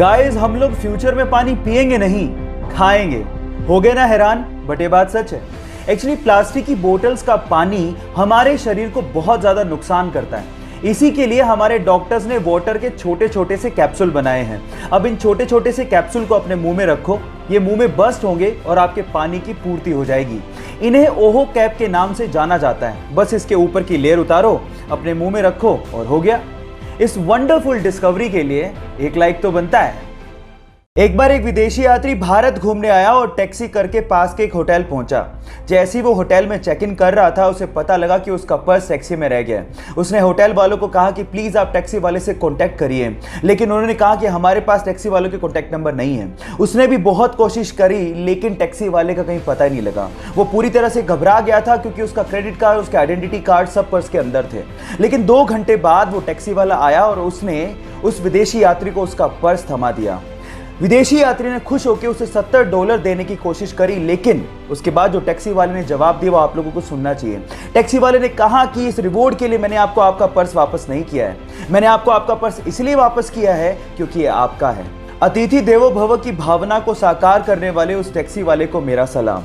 Guys, हम लोग future में पानी पिएंगे नहीं, खाएंगे। हो गए ना हैरान? बट ये बात सच है। एक्चुअली प्लास्टिक की बोतल्स का पानी हमारे शरीर को बहुत ज़्यादा नुकसान करता है। इसी के लिए हमारे डॉक्टर्स ने वाटर के छोटे छोटे से कैप्सूल बनाए हैं। अब इन छोटे छोटे से कैप्सूल को अपने मुंह में रखो, ये मुंह में बस्ट होंगे और आपके पानी की पूर्ति हो जाएगी। इन्हें ओहो कैप के नाम से जाना जाता है। बस इसके ऊपर की लेयर उतारो, अपने मुंह में रखो और हो गया। इस वंडरफुल डिस्कवरी के लिए एक लाइक तो बनता है। एक बार एक विदेशी यात्री भारत घूमने आया और टैक्सी करके पास के एक होटल पहुंचा। जैसे ही वो होटल में चेक इन कर रहा था, उसे पता लगा कि उसका पर्स टैक्सी में रह गया। उसने होटल वालों को कहा कि प्लीज आप टैक्सी वाले से कांटेक्ट करिए, लेकिन उन्होंने कहा कि हमारे पास टैक्सी वालों के कांटेक्ट नंबर नहीं है। उसने भी बहुत कोशिश करी, लेकिन टैक्सी वाले का कहीं पता ही नहीं लगा। वो पूरी तरह से घबरा गया था क्योंकि उसका क्रेडिट कार्ड, उसके आइडेंटिटी कार्ड सब पर्स के अंदर थे। लेकिन 2 घंटे बाद वो टैक्सी वाला आया और उसने उस विदेशी यात्री को उसका पर्स थमा दिया। विदेशी यात्री ने खुश होकर उसे $70 देने की कोशिश करी, लेकिन उसके बाद जो टैक्सी वाले ने जवाब दिया वो आप लोगों को सुनना चाहिए। टैक्सी वाले ने कहा कि इस रिवॉर्ड के लिए मैंने आपको आपका पर्स वापस नहीं किया है। मैंने आपको आपका पर्स इसलिए वापस किया है क्योंकि ये आपका है। अतिथि देवो भव की भावना को साकार करने वाले उस टैक्सी वाले को मेरा सलाम।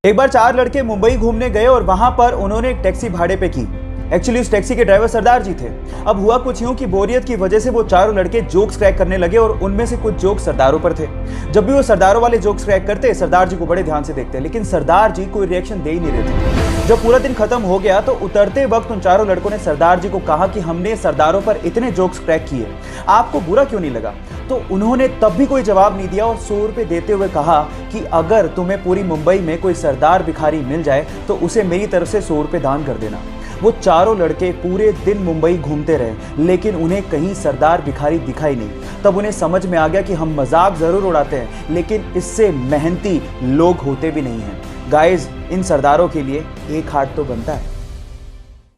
एक बार 4 लड़के मुंबई घूमने गए और वहां पर उन्होंने एक टैक्सी भाड़े पे की। एक्चुअली उस टैक्सी के ड्राइवर सरदार जी थे। अब हुआ कुछ यूं कि बोरियत की वजह से वो चारों लड़के जोक्स क्रैक करने लगे और उनमें से कुछ जोक्स सरदारों पर थे। जब भी वो सरदारों वाले जोक्स क्रैक करते, सरदार जी को बड़े ध्यान से देखते, लेकिन सरदार जी कोई रिएक्शन दे ही नहीं रहे थे। जब पूरा दिन खत्म हो गया तो उतरते वक्त उन चारों लड़कों ने सरदार जी को कहा कि हमने सरदारों पर इतने जोक्स क्रैक किए, आपको बुरा क्यों नहीं लगा? तो उन्होंने तब भी कोई जवाब नहीं दिया और ₹100 देते हुए कहा कि अगर तुम्हें पूरी मुंबई में कोई सरदार भिखारी मिल जाए तो उसे मेरी तरफ से ₹100 दान कर देना। वो चारों लड़के पूरे दिन मुंबई घूमते रहे, लेकिन उन्हें कहीं सरदार भिखारी दिखाई नहीं। तब उन्हें समझ में आ गया कि हम मजाक जरूर उड़ाते हैं, लेकिन इससे मेहनती लोग होते भी नहीं हैं। गाइस, इन सरदारों के लिए एक हाथ तो बनता है।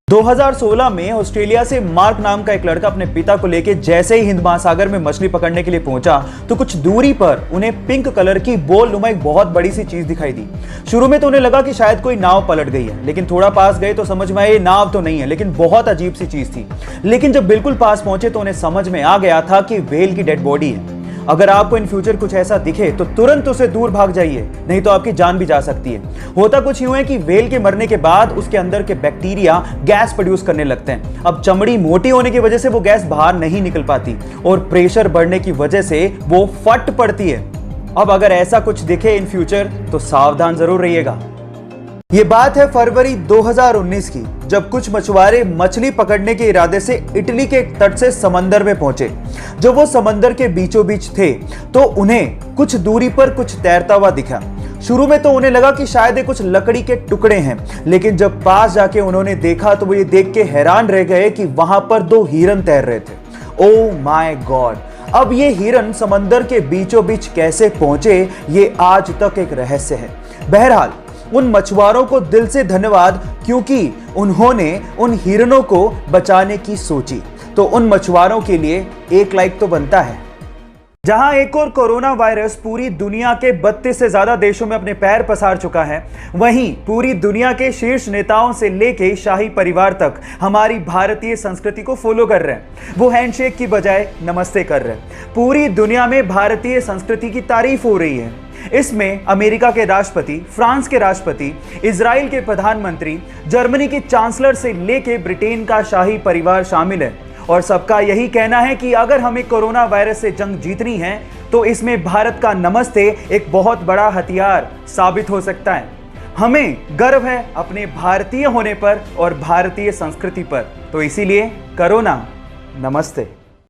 2016 में ऑस्ट्रेलिया से मार्क नाम का एक लड़का अपने पिता को लेकर जैसे ही हिंद महासागर में मछली पकड़ने के लिए पहुंचा तो कुछ दूरी पर उन्हें पिंक कलर की बोल नुमा एक बहुत बड़ी सी चीज दिखाई दी। शुरू में तो उन्हें लगा कि शायद कोई नाव पलट गई है, लेकिन थोड़ा पास गए तो समझ में आया ये नाव तो नहीं है, लेकिन बहुत अजीब सी चीज थी। लेकिन जब बिल्कुल पास पहुंचे तो उन्हें समझ में आ गया था कि व्हेल की डेड बॉडी है। अगर आपको इन फ्यूचर कुछ ऐसा दिखे तो तुरंत उसे दूर भाग जाइए, नहीं तो आपकी जान भी जा सकती है। होता कुछ यूं है कि व्हेल के मरने के बाद उसके अंदर के बैक्टीरिया गैस प्रोड्यूस करने लगते हैं। अब चमड़ी मोटी होने की वजह से वो गैस बाहर नहीं निकल पाती और प्रेशर बढ़ने की वजह से वो फट पड़ती है। अब अगर ऐसा कुछ दिखे इन फ्यूचर तो सावधान जरूर रहिएगा। ये बात है फरवरी 2019 की, जब कुछ मछुआरे मछली पकड़ने के इरादे से इटली के तट से समंदर में पहुंचे। जब वो समंदर के बीचों बीच थे तो उन्हें कुछ दूरी पर कुछ तैरता हुआ दिखा। शुरू में तो उन्हें लगा कि शायद ये कुछ लकड़ी के टुकड़े हैं, लेकिन जब पास जाके उन्होंने देखा तो वो ये देख के हैरान रह गए कि वहां पर 2 हिरन तैर रहे थे। Oh my God! अब ये हिरन समंदर के बीचों बीच कैसे पहुंचे, ये आज तक एक रहस्य है। बहरहाल, उन मछुआरों को दिल से धन्यवाद, क्योंकि उन्होंने उन हिरणों को बचाने की सोची। तो उन मछुआरों के लिए एक लाइक तो बनता है। जहां एक और कोरोना वायरस पूरी दुनिया के 32 से ज्यादा देशों में अपने पैर पसार चुका है, वहीं पूरी दुनिया के शीर्ष नेताओं से लेके शाही परिवार तक हमारी भारतीय संस्कृति को फॉलो कर रहे हैं। वो हैंडशेक की बजाय नमस्ते कर रहे हैं। पूरी दुनिया में भारतीय संस्कृति की तारीफ हो रही है। इसमें अमेरिका के राष्ट्रपति, फ्रांस के राष्ट्रपति, इजराइल के प्रधानमंत्री, जर्मनी के चांसलर से लेके ब्रिटेन का शाही परिवार शामिल है। और सबका यही कहना है कि अगर हमें कोरोना वायरस से जंग जीतनी है तो इसमें भारत का नमस्ते एक बहुत बड़ा हथियार साबित हो सकता है। हमें गर्व है अपने भारतीय होने पर और भारतीय संस्कृति पर, तो इसीलिए कोरोना नमस्ते।